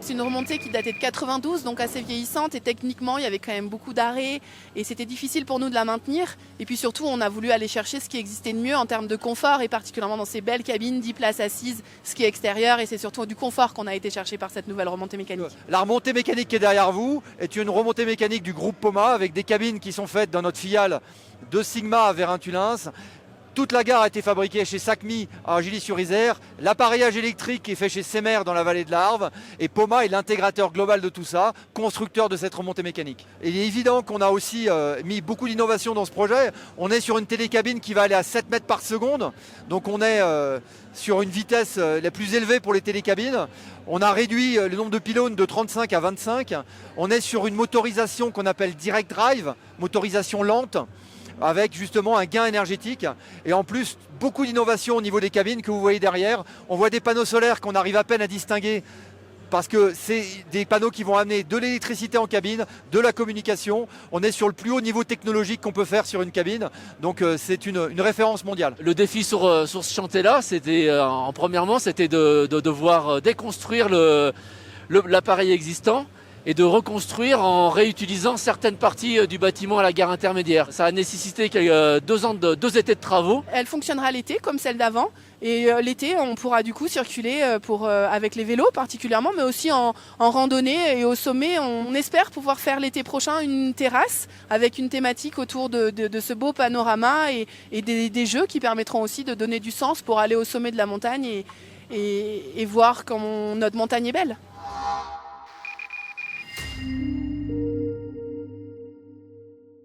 C'est une remontée qui datait de 92, donc assez vieillissante, et techniquement il y avait quand même beaucoup d'arrêts et c'était difficile pour nous de la maintenir. Et puis surtout on a voulu aller chercher ce qui existait de mieux en termes de confort, et particulièrement dans ces belles cabines, 10 places assises, ski extérieur, et c'est surtout du confort qu'on a été chercher par cette nouvelle remontée mécanique. La remontée mécanique qui est derrière vous est une remontée mécanique du groupe Poma avec des cabines qui sont faites dans notre filiale de Sigma à Vérin-Thulins. Toute la gare a été fabriquée chez Sacmi à Argilly-sur-Isère. L'appareillage électrique est fait chez Semer dans la vallée de l'Arve. Et Poma est l'intégrateur global de tout ça, constructeur de cette remontée mécanique. Et il est évident qu'on a aussi mis beaucoup d'innovation dans ce projet. On est sur une télécabine qui va aller à 7 mètres par seconde. Donc on est sur une vitesse la plus élevée pour les télécabines. On a réduit le nombre de pylônes de 35 à 25. On est sur une motorisation qu'on appelle direct drive, motorisation lente, avec justement un gain énergétique et en plus beaucoup d'innovation au niveau des cabines que vous voyez derrière. On voit des panneaux solaires qu'on arrive à peine à distinguer parce que c'est des panneaux qui vont amener de l'électricité en cabine, de la communication. On est sur le plus haut niveau technologique qu'on peut faire sur une cabine, donc c'est une référence mondiale. Le défi sur ce chantier-là, c'était premièrement, c'était de devoir déconstruire l'appareil existant et de reconstruire en réutilisant certaines parties du bâtiment à la gare intermédiaire. Ça a nécessité 2 ans deux étés de travaux. Elle fonctionnera l'été comme celle d'avant, et l'été on pourra du coup circuler avec les vélos particulièrement, mais aussi en randonnée, et au sommet on espère pouvoir faire l'été prochain une terrasse avec une thématique autour de ce beau panorama et des jeux qui permettront aussi de donner du sens pour aller au sommet de la montagne et voir comment notre montagne est belle.